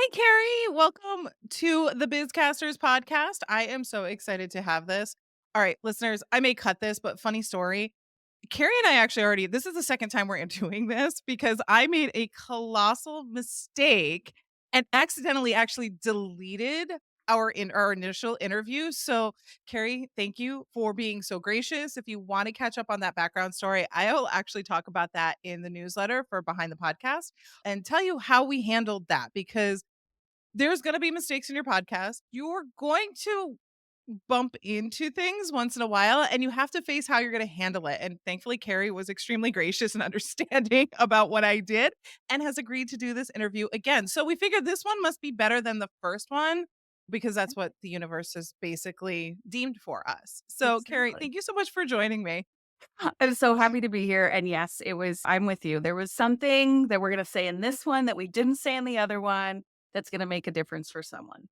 Hi, Kerry. Welcome to the Bizcasters podcast. I am so excited to have this. All right, listeners, I may cut this, but funny story. Carrie and I actually this is the second time we're doing this because I made a colossal mistake and accidentally actually deleted our initial interview. So, Carrie, thank you for being so gracious. If you want to catch up on that background story, I'll actually talk about that in the newsletter for Behind the Podcast and tell you how we handled that because there's going to be mistakes in your podcast. You're going to bump into things once in a while and you have to face how you're going to handle it. And thankfully, Carrie was extremely gracious and understanding about what I did and has agreed to do this interview again. So we figured this one must be better than the first one because that's what the universe has basically deemed for us. So, Carrie, Exactly. thank you so much for joining me. I'm so happy to be here. And yes, I'm with you. There was something that we're going to say in this one that we didn't say in the other one that's going to make a difference for someone.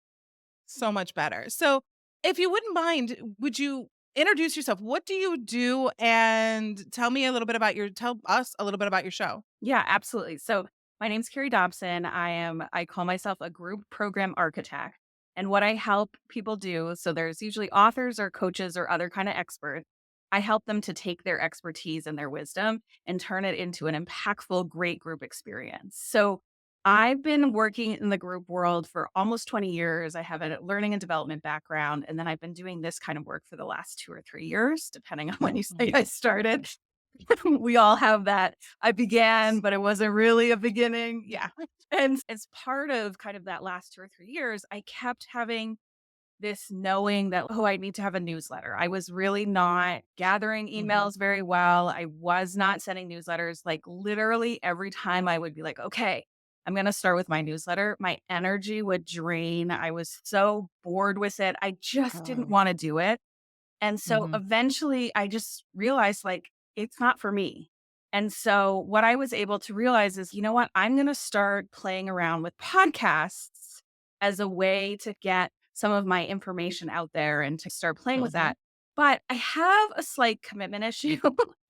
So much better. So, if you wouldn't mind, would you introduce yourself? What do you do? And tell us a little bit about your show. Yeah, absolutely. So my name's Kerry Dobson. I call myself a group program architect. And what I help people do, so there's usually authors or coaches or other kind of experts. I help them to take their expertise and their wisdom and turn it into an impactful, great group experience. So I've been working in the group world for almost 20 years. I have a learning and development background, and then I've been doing this kind of work for the last 2 or 3 years, depending on when you say I started. We all have that. I began, but it wasn't really a beginning. Yeah. And as part of kind of that last 2 or 3 years, I kept having this knowing that, oh, I need to have a newsletter. I was really not gathering Mhm. emails very well. I was not sending newsletters. Like literally every time I would be like, okay, I'm going to start with my newsletter. My energy would drain. I was so bored with it. I just didn't Oh. want to do it. And so Mhm. eventually I just realized like it's not for me. And so what I was able to realize is, you know what? I'm going to start playing around with podcasts as a way to get some of my information out there and to start playing with Mhm. that. But I have a slight commitment issue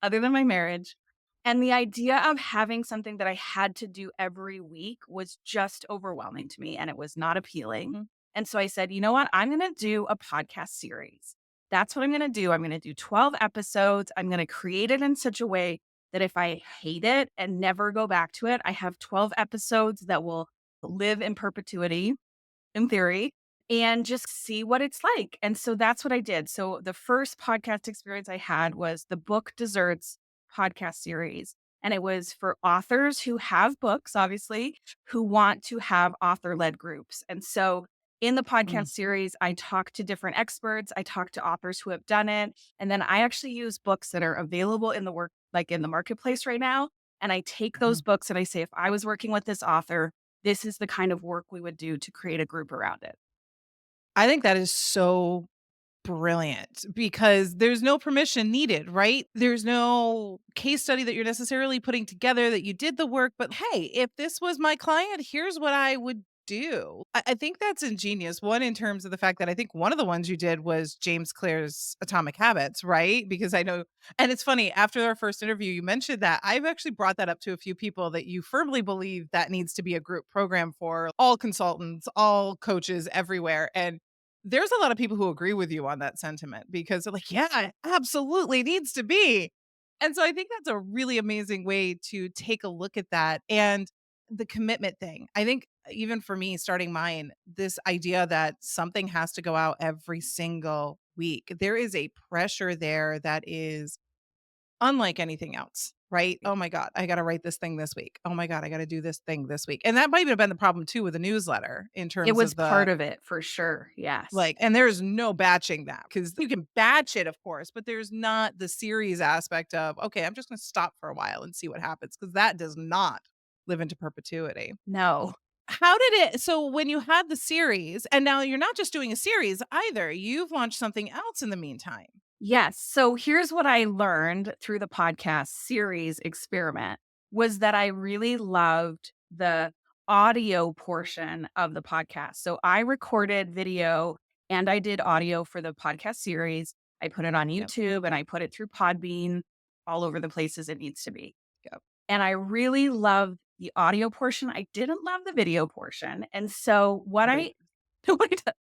other than my marriage. And the idea of having something that I had to do every week was just overwhelming to me and it was not appealing. Mhm. And so I said, you know what? I'm going to do a podcast series. That's what I'm going to do. I'm going to do 12 episodes. I'm going to create it in such a way that if I hate it and never go back to it, I have 12 episodes that will live in perpetuity, in theory, and just see what it's like. And so that's what I did. So the first podcast experience I had was the Book Desserts podcast series. And it was for authors who have books, obviously, who want to have author led groups. And so in the Mm. podcast series, I talk to different experts, I talk to authors who have done it. And then I actually use books that are available in the work, like in the marketplace right now. And I take those Mhm. books and I say, if I was working with this author, this is the kind of work we would do to create a group around it. I think that is so brilliant because there's no permission needed, right? There's no case study that you're necessarily putting together that you did the work, but hey, if this was my client, here's what I would do. I think that's ingenious. One, in terms of the fact that I think one of the ones you did was James Clear's Atomic Habits, right? Because I know, and it's funny, after our first interview, you mentioned that I've actually brought that up to a few people that you firmly believe that needs to be a group program for all consultants, all coaches everywhere. And there's a lot of people who agree with you on that sentiment because they're like, "Yeah, it absolutely needs to be." And so I think that's a really amazing way to take a look at that and the commitment thing. I think even for me starting mine, this idea that something has to go out every single week, there is a pressure there that is unlike anything else, right? "Oh my god, I gotta write this thing this week. Oh my god, I gotta do this thing this week." And that might even have been the problem too with the newsletter in It terms was of the part of it for sure. Yes. like, and there's no batching that because you can batch it, of course, but there's not the series aspect of, "Okay, I'm just gonna stop for a while and see what happens," because that does not live into perpetuity. No. How did it so when you had the series and now you're not just doing a series either, you've launched something else in the meantime. Yes. So here's what I learned through the podcast series experiment was that I really loved the audio portion of the podcast. So I recorded video and I did audio for the podcast series. I put it on Yep, YouTube and I put it through Podbean all over the places it needs to be. yep. And I really loved the audio portion. I didn't love the video portion. And so what Nobody I nobody does.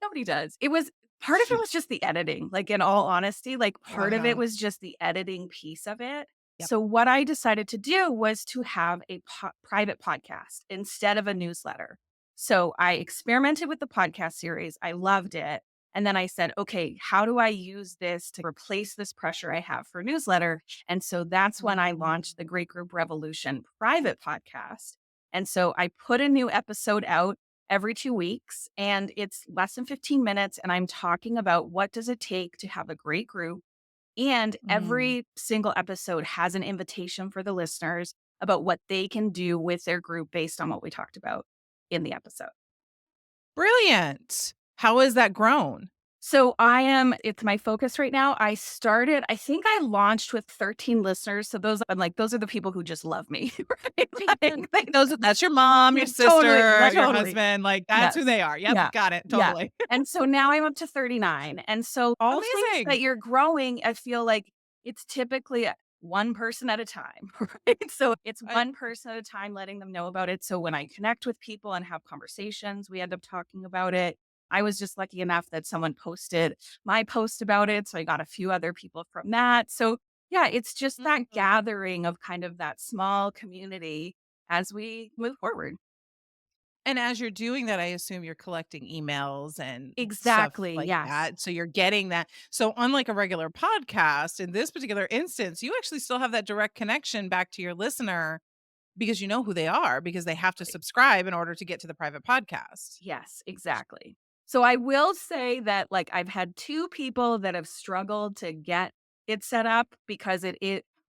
Nobody does. It was part of it was just the editing. Like in all honesty, like part of it Uh-huh. was just the editing piece of it. Yep. So what I decided to do was to have a private podcast instead of a newsletter. So I experimented with the podcast series. I loved it. And then I said, okay, how do I use this to replace this pressure I have for newsletter? And so that's when I Mm. launched the Great Group Revolution private podcast. And so I put a new episode out every 2 weeks, and it's less than 15 minutes, and I'm talking about what does it take to have a great group, and Mm. every single episode has an invitation for the listeners about what they can do with their group based on what we talked about in the episode. Brilliant. How has that grown? So it's my focus right now. I think I launched with 13 listeners. So those are the people who just love me, right? That's your mom, your Totally, sister, your totally. husband, like, that's who Yes. they are. Yep, Yeah. got it, Yeah. totally. And so now I'm up to 39. And so all things Amazing. that you're growing, I feel like it's typically one person at a time, right? So it's I one person at a time letting them know about it. So when I connect with people and have conversations, we end up talking about it. I was just lucky enough that someone posted my post about it. So I got a few other people from that. So yeah, it's just that Mhm. gathering of kind of that small community as we move forward. And as you're doing that, I assume you're collecting emails and stuff Exactly. like Yes. that, so you're getting that. So unlike a regular podcast, in this particular instance, you actually still have that direct connection back to your listener because you know who they are because they have to subscribe in order to get to the private podcast. Yes, exactly. So I will say that, like, I've had 2 people that have struggled to get it set up because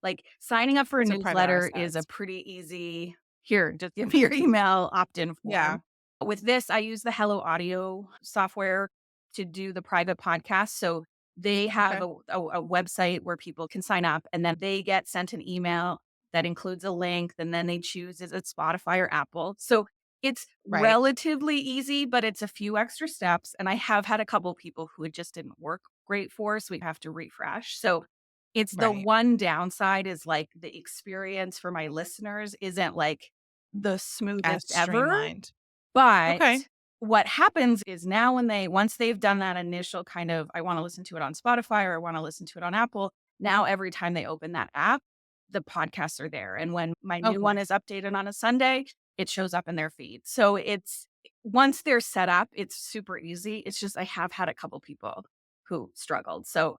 like, signing up for a It's a private newsletter is a RSS. pretty easy, "Here, just give me your email opt-in Yeah. form." With this, I use the Hello Audio software to do the private podcast, so they have Okay. a website where people can sign up, and then they get sent an email that includes a link, and then they choose, is it Spotify or Apple? So it's Right. relatively easy, but it's a few extra steps, and I have had a couple people who it just didn't work great for, so we have to refresh. So it's the Right. one downside is, like, the experience for my listeners isn't, like, the As smoothest ever, streamlined. Okay. but what happens is now once they've done that initial kind of, "I wanna listen to it on Spotify or I wanna listen to it on Apple," now every time they open that app, the podcasts are there, and when my Oh, new one is nice. updated on a Sunday, it shows up in their feed. So it's once they're set up, it's super easy. It's just I have had a couple people who struggled. So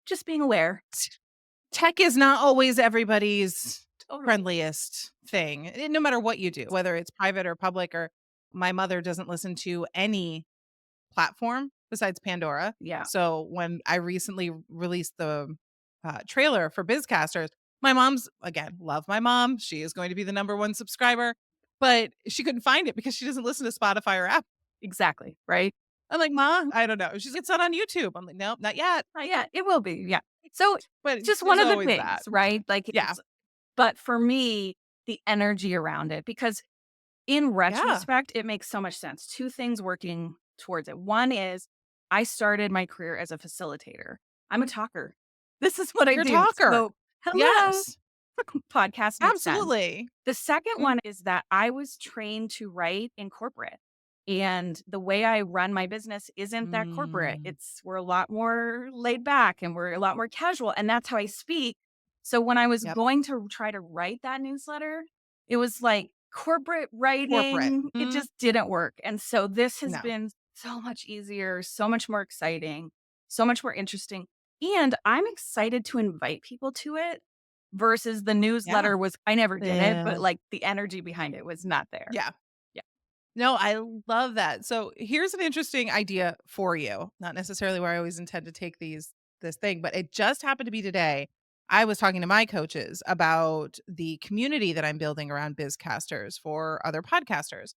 just being aware. Tech is not always everybody's Totally. friendliest thing, no matter what you do, whether it's private or public or my mother doesn't listen to any platform besides Pandora. Yeah. So when I recently released the trailer for Bizcasters, my mom's again, love my mom. She is going to be the number one subscriber, but she couldn't find it because she doesn't listen to Spotify or Apple. Exactly. Right? I'm like, Ma, I don't know. She's like, it's not on YouTube. I'm like, nope, not yet. Yeah, it will be. Yeah. So But it's just one there's of the always things, that. right? Like Yeah. it's but for me, the energy around it, because in Yeah. retrospect, it makes so much sense. 2 things working towards it. One is I started my career as a facilitator. I'm a talker. This is what I You're a do. talker. So, hello, Yes. podcast makes sense. Absolutely. The second Mm. one is that I was trained to write in corporate. And the way I run my business isn't that corporate. Mm. We're a lot more laid back and we're a lot more casual. And that's how I speak. So when I was Yep. going to try to write that newsletter, it was like corporate Corporate. writing, it Mm. just didn't work. And so this has No. been so much easier, so much more exciting, so much more interesting. And I'm excited to invite people to it versus the Yeah. newsletter was I never did it, but Yeah. like the energy behind it was not there. Yeah. Yeah. No, I love that. So here's an interesting idea for you. Not necessarily where I always intend to take this thing, but it just happened to be today. I was talking to my coaches about the community that I'm building around bizcasters for other podcasters.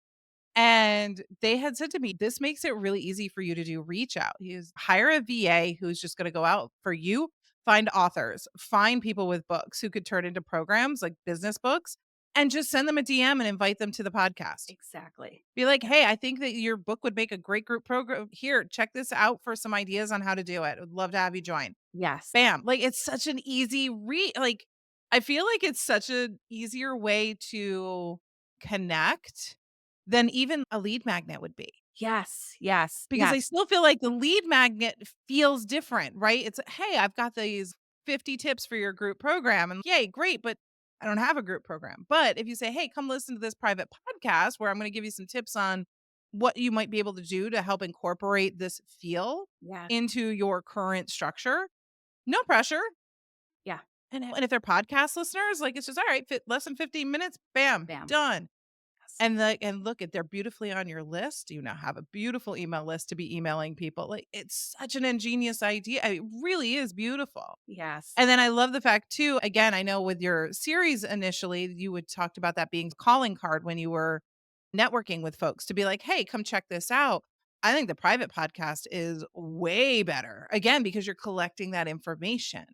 And they had said to me, this makes it really easy for you to do reach out. Is hire a VA who's just going to go out for you, find authors, find people with books who could turn into programs like business books, and just send them a DM and invite them to the podcast. Exactly. Be like, hey, I think that your book would make a great group program. Here, check this out for some ideas on how to do it. Would love to have you join. Yes. Bam. Like it's such an easy like I feel like it's such an easier way to connect than even a lead magnet would be. Yes, yes, Because I yes, still feel like the lead magnet feels different, right? It's, "Hey, I've got these 50 tips for your group program," and yay, great, but I don't have a group program. But if you say, "Hey, come listen to this private podcast where I'm gonna give you some tips on what you might be able to do to help incorporate this feel yeah, into your current structure," no pressure. yeah, And if they're podcast listeners, like, it's just, "All right, less than 15 minutes, bam, bam. done." Yes. And look at they're beautifully on your list. You now have a beautiful email list to be emailing people. Like, it's such an ingenious idea. It really is beautiful. Yes. And then I love the fact too, again, I know with your series initially, you would talked about that being calling card when you were networking with folks to be like, "Hey, come check this out." I think the private podcast is way better. Again, because you're collecting that information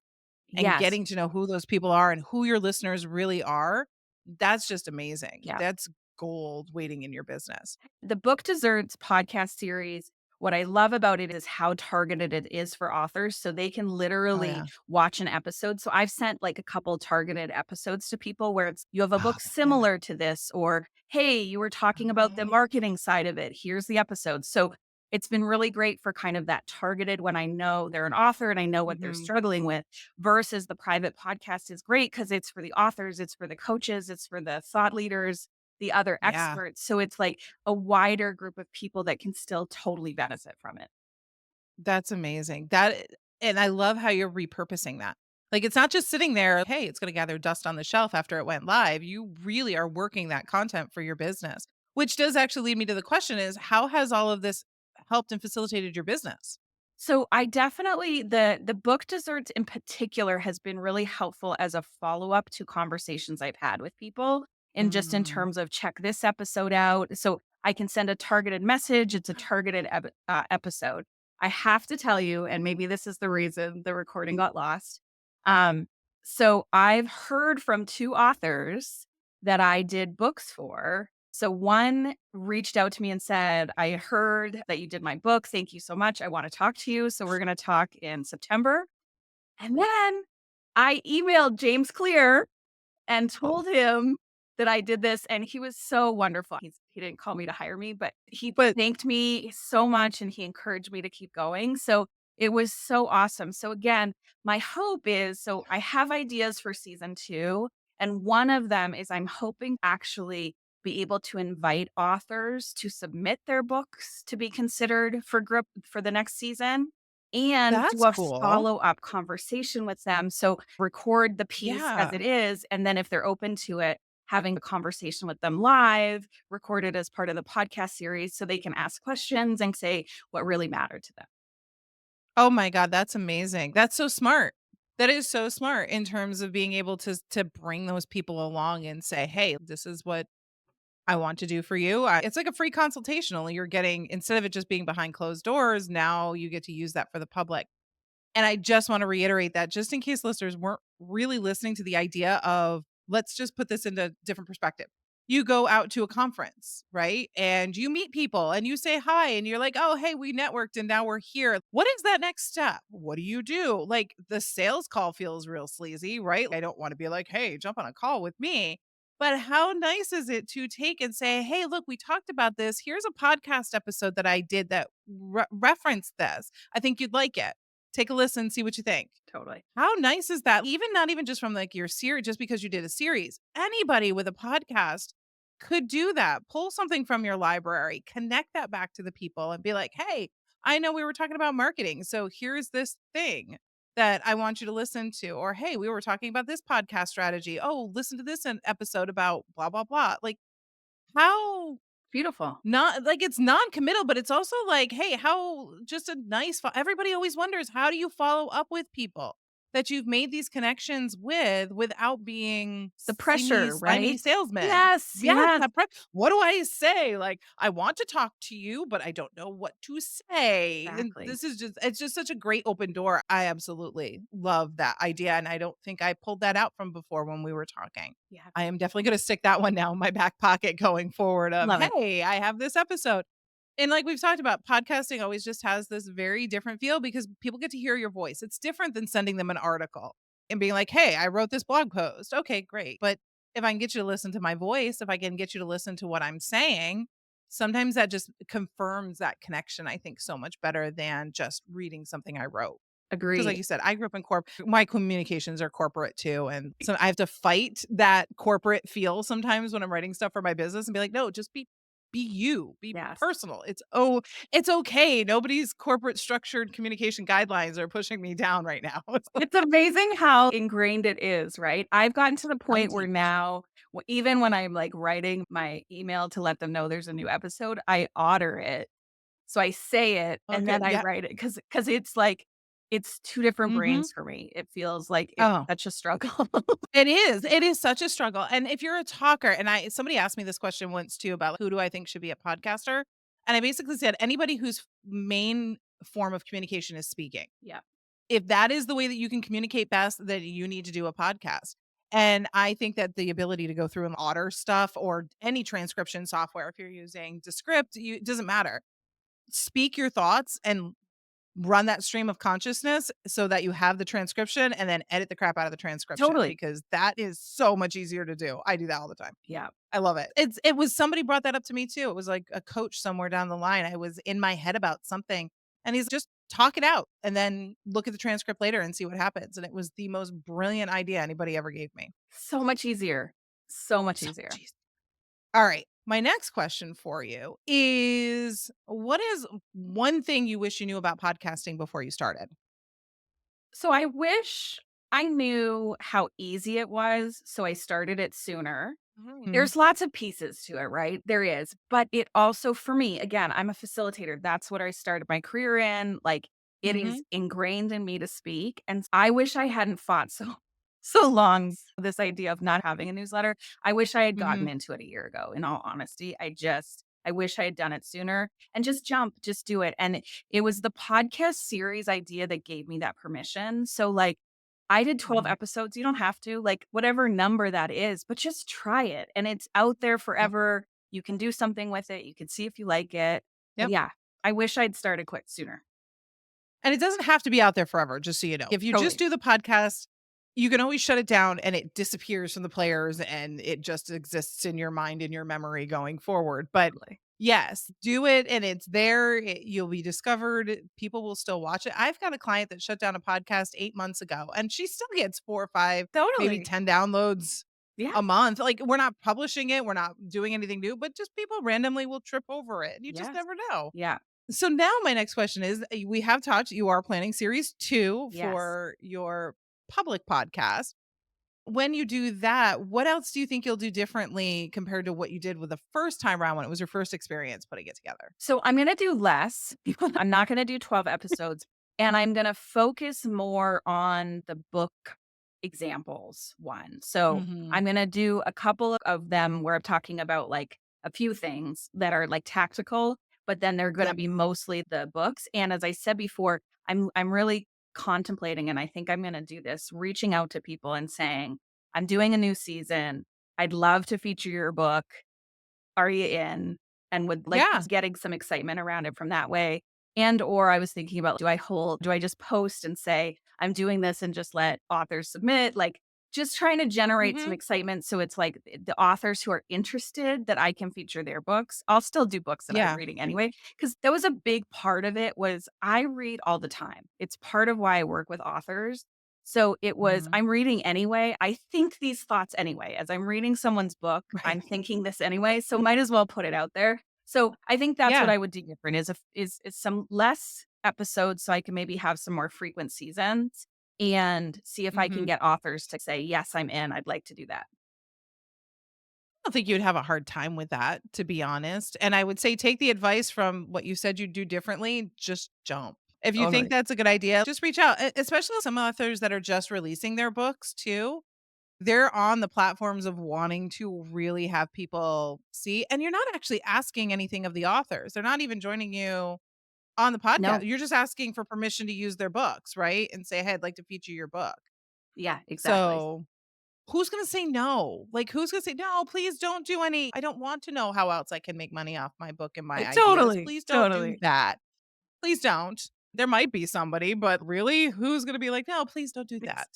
and Yes. getting to know who those people are and who your listeners really are. That's just amazing. Yeah. That's gold waiting in your business. The Book Desserts podcast series, what I love about it is how targeted it is for authors. So they can Oh, literally yeah. watch an episode. So I've sent like a couple targeted episodes to people where it's, you have a Oh, book yeah. similar to this, or hey, you were talking about the Oh. marketing side of it. Here's the episode. So it's been really great for kind of that targeted when I know they're an author and I know what they're Mhm. struggling with, versus the private podcast is great because it's for the authors, it's for the coaches, it's for the thought leaders, the other Yeah. experts. So it's like a wider group of people that can still totally benefit from it. That's amazing. And I love how you're repurposing that. Like, it's not just sitting there, "Hey, it's gonna gather dust on the shelf after it went live." You really are working that content for your business, which does actually lead me to the question is, how has all of this helped and facilitated your business? So I definitely, the book desserts in particular has been really helpful as a follow-up to conversations I've had with people, and just in Mm. terms of check this episode out. So I can send a targeted message. It's a targeted episode. I have to tell you, and maybe this is the reason the recording got lost. Um, so I've heard from two authors that I did books for. So one reached out to me and said, "I heard that you did my book. Thank you so much. I want to talk to you. So we're going to talk in September." And then I emailed James Clear and Oh, told him that I did this, and he was so wonderful. He didn't call me to hire me, but he but thanked me so much and he encouraged me to keep going. So it was so awesome. So again, my hope is, so I have ideas for season 2, and one of them is I'm hoping actually be able to invite authors to submit their books to be considered for group for the next season, and do that's a cool. follow-up conversation with them. So record the piece as Yeah. it is, and then if they're open to it, having a conversation with them live, recorded as part of the podcast series so they can ask questions and say what really mattered to them. Oh my god, that's amazing. That's so smart. That is so smart in terms of being able to bring those people along and say, "Hey, this is what I want to do for you." It's like a free consultation, only you're getting instead of it just being behind closed doors, now you get to use that for the public. And I just want to reiterate that just in case listeners weren't really listening to the idea of let's just put this into different perspective. You go out to a conference, right? And you meet people and you say hi and you're like, "Oh, hey, we networked and now we're here." What is that next step? What do you do? Like the sales call feels real sleazy, right? I don't want to be like, "Hey, jump on a call with me." But how nice is it to take and say, "Hey, look, we talked about this. Here's a podcast episode that I did that referenced this. I think you'd like it. Take a listen, see what you think." Totally. How nice is that? Even not even just from like your series, just because you did a series. Anybody with a podcast could do that. Pull something from your library, connect that back to the people and be like, "Hey, I know we were talking about marketing. So here's this thing that I want you to listen to." Or, "Hey, we were talking about this podcast strategy. Oh, listen to this episode about blah, blah, blah." Like, how Beautiful. not like, it's non-committal, but it's also like, hey, how just a nice everybody always wonders, how do you follow up with people that you've made these connections with without being The see me, pressure, slimy right? salesman? Yes, Yes, yes, that what do I say? Like, "I want to talk to you, but I don't know what to say." And exactly. this is just it's just such a great open door. I absolutely love that idea, and I don't think I pulled that out from before when we were talking. Yeah, I am definitely gonna stick that one now in my back pocket going forward of, love it. "Hey, I have this episode." And like we've talked about, podcasting always just has this very different feel because people get to hear your voice. It's different than sending them an article. and being like, "Hey, I wrote this blog post." Okay, great. But if I can get you to listen to my voice, if I can get you to listen to what I'm saying, sometimes that just confirms that connection, I think, so much better than just reading something I wrote. Because like Agree. you said, I grew up in my communications are corporate too, and so I have to fight that corporate feel sometimes when I'm writing stuff for my business and be like, "No, just be you, be Yes. personal. It's okay. Nobody's corporate structured communication guidelines are pushing me down right now." It's like, It's amazing how ingrained it is, right? I've gotten to the don't point where teach. now, even when I'm like writing my email to let them know there's a new episode, I order it. So I say it and Okay, then I yeah. write it because it's like it's two different Mhm. brains for me. It feels like it's Oh, such a struggle. it is. It is such a struggle. And if you're a talker, and somebody asked me this question once too about who do I think should be a podcaster? And I basically said anybody whose main form of communication is speaking. Yeah, If that is the way that you can communicate best, then you need to do a podcast. And I think that the ability to go through and order stuff or any transcription software, if you're using Descript, it doesn't matter. Speak your thoughts and run that stream of consciousness so that you have the transcription and then edit the crap out of the transcription totally. because that is so much easier to do. I do that all the time. Yeah. I love it. It was somebody brought that up to me too. It was like a coach somewhere down the line. I was in my head about something and he's just talk it out and then look at the transcript later and see what happens. And it was the most brilliant idea anybody ever gave me. So much easier. So much So easier. geez. All right. My next question for you is what is one thing you wish you knew about podcasting before you started? So I wish I knew how easy it was, so I started it sooner. Mhm. There's lots of pieces to it, right? There is. But it also, for me, again, I'm a facilitator. That's what I started my career in. Like it is Mhm. ingrained in me to speak. And I wish I hadn't fought so so long this idea of not having a newsletter. I wish I had gotten Mhm. into it a year ago, in all honesty. I wish I had done it sooner and just jump, just do it. And it was the podcast series idea that gave me that permission. So like I did 12 Mhm. episodes. You don't have to, like, whatever number that is, but just try it, and it's out there Yep. forever. You can do something with it. You can see if you like it. But Yep. yeah, I wish I'd started quick sooner. And it doesn't have to be out there forever, just so you know. If you just Totally. do the podcast, you can always shut it down and it disappears from the players and it just exists in your mind and your memory going forward. But Totally. yes, do it and it's there. You'll be discovered. People will still watch it. I've got a client that shut down a podcast 8 months ago and she still gets four or five, maybe Totally. 10 downloads Yeah. a month. Like we're not publishing it, we're not doing anything new, but just people randomly will trip over it. You just Yes. never know. Yeah. So now my next question is we have talked you are planning series 2 Yes. for your public podcast. When you do that, what else do you think you'll do differently compared to what you did with the first time around when it was your first experience putting it together? So I'm gonna do less. I'm not gonna do 12 episodes, and I'm gonna focus more on the book examples one. So Mhm. I'm gonna do a couple of them where I'm talking about like a few things that are like tactical, but then they're gonna Yep. be mostly the books. And as I said before, I'm really contemplating, and I think I'm gonna do this, reaching out to people and saying, I'm doing a new season. I'd love to feature your book. Are you in? And would like Yeah. just getting some excitement around it from that way. And or I was thinking about do I just post and say, I'm doing this and just let authors submit? Like just trying to generate some Mhm. excitement so it's like the authors who are interested that I can feature their books. I'll still do books that I'm Yeah. reading anyway, because that was a big part of it was I read all the time. It's part of why I work with authors. So it was, Mhm. I'm reading anyway. I think these thoughts anyway. As I'm reading someone's book, Right. I'm thinking this anyway. So might as well put it out there. So I think that's what Yeah. I would do different is is some less episodes so I can maybe have some more frequent seasons and see if I can Mhm. get authors to say, yes, I'm in. I'd like to do that. I don't think you'd have a hard time with that, to be honest. And I would say take the advice from what you said you'd do differently, just jump. If you think Totally. that's a good idea, just reach out, especially some authors that are just releasing their books too. They're on the platforms of wanting to really have people see, and you're not actually asking anything of the authors. They're not even joining you on the podcast. No. You're just asking for permission to use their books, right? And say, "Hey, I'd like to feature your book." Yeah, exactly. So who's gonna say no? Like, who's gonna say, "No, please don't do any I don't want to know how else I can make money off my book and my ideas. Totally. Please don't do Totally. that. Please don't." There might be somebody, but really, who's gonna be like, "No, please don't do Ex- that."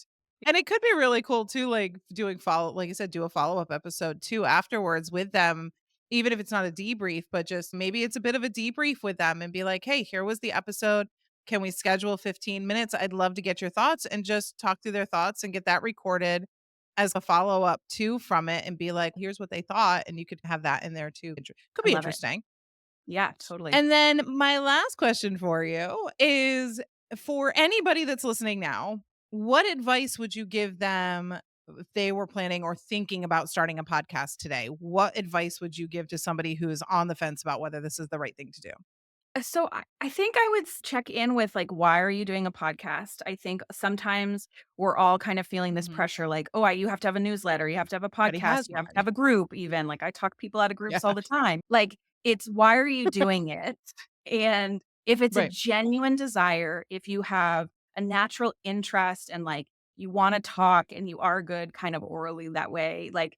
And it could be really cool too, like doing like you said, do a follow-up episode too afterwards with them, even if it's not a debrief, but just maybe it's a bit of a debrief with them and be like, hey, here was the episode. Can we schedule 15 minutes? I'd love to get your thoughts and just talk through their thoughts and get that recorded as a follow-up too from it and be like, here's what they thought. And you could have that in there too. Could I be love it. interesting. Yeah, totally. And then my last question for you is for anybody that's listening now, what advice would you give them if they were planning or thinking about starting a podcast today? What advice would you give to somebody who's on the fence about whether this is the right thing to do? So I think I would check in with like, why are you doing a podcast? I think sometimes we're all kind of feeling this Mhm. pressure, like, oh, you have to have a newsletter, you have to have a Everybody podcast, has you have to one. have a group, even. Like I talk people out of Yeah. groups all the time. Like, it's why are you doing it? And if it's a Right. genuine desire, if you have a natural interest and like you want to talk and you are good kind of orally that way, like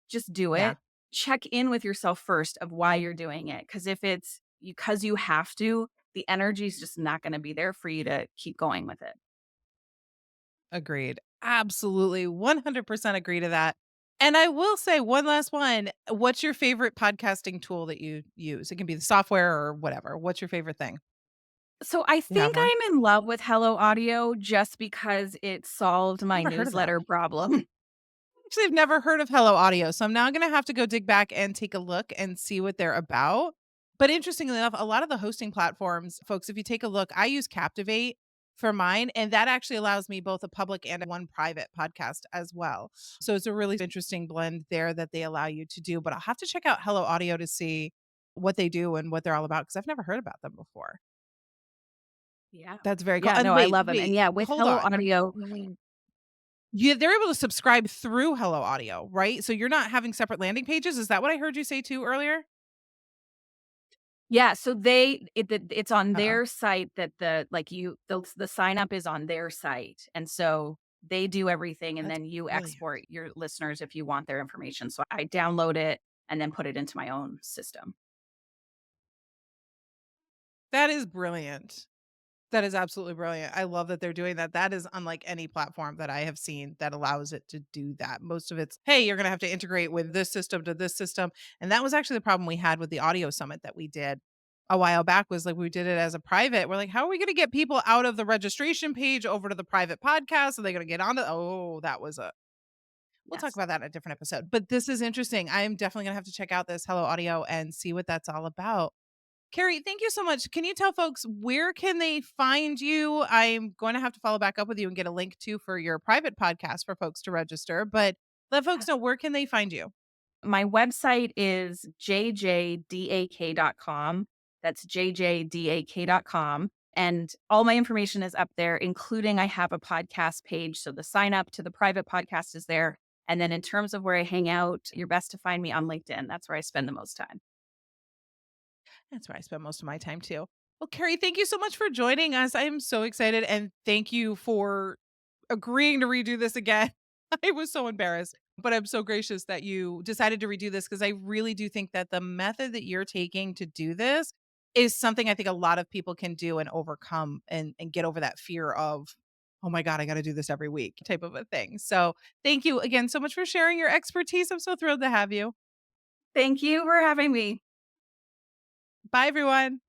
just do Yeah. it. Check in with yourself first of why you're doing it. Cause if it's because you have to, the energy is just not going to be there for you to keep going with it. Agreed. Absolutely. 100% agree to that. And I will say one last one. What's your favorite podcasting tool that you use? It can be the software or whatever. What's your favorite thing? So I You have think one? I'm in love with Hello Audio just because it solved my Never heard of that. newsletter problem. Actually, I've never heard of Hello Audio, so I'm now gonna have to go dig back and take a look and see what they're about. But interestingly enough, a lot of the hosting platforms, folks, if you take a look, I use Captivate for mine, and that actually allows me both a public and one private podcast as well. So it's a really interesting blend there that they allow you to do. But I'll have to check out Hello Audio to see what they do and what they're all about because I've never heard about them before. Yeah. That's very cool. Yeah, And no, I wait, love them. And wait, yeah, with hold Hello on. Audio, Yeah, they're able to subscribe through Hello Audio, right? So you're not having separate landing pages? Is that what I heard you say too earlier? yeah, so it's on Uh-oh. their site that the sign up is on their site. And so they do everything and That's then you brilliant. export your listeners if you want their information. So I download it and then put it into my own system. That is brilliant. That is absolutely brilliant. I love that they're doing that. That is unlike any platform that I have seen that allows it to do that. Most of it's, hey, you're going to have to integrate with this system to this system. And that was actually the problem we had with the audio summit that we did a while back was like we did it as a private. We're like, how are we going to get people out of the registration page over to the private podcast? Are they going to get on to that was a we'll talk Yes. about that in a different episode. But this is interesting. I'm definitely going to have to check out this Hello Audio and see what that's all about. Carrie, thank you so much. Can you tell folks where can they find you? I'm going to have to follow back up with you and get a link too for your private podcast for folks to register, but let folks know where can they find you? My website is jjdak.com. That's jjdak.com. And all my information is up there, including I have a podcast page. So the sign up to the private podcast is there. And then in terms of where I hang out, you're best to find me on LinkedIn. That's where I spend the most time. That's where I spend most of my time too. Well, Carrie, thank you so much for joining us. I am so excited and thank you for agreeing to redo this again. I was so embarrassed, but I'm so gracious that you decided to redo this because I really do think that the method that you're taking to do this is something I think a lot of people can do and overcome and get over that fear of, oh my God, I got to do this every week type of a thing. So thank you again so much for sharing your expertise. I'm so thrilled to have you. Thank you for having me. Bye, everyone.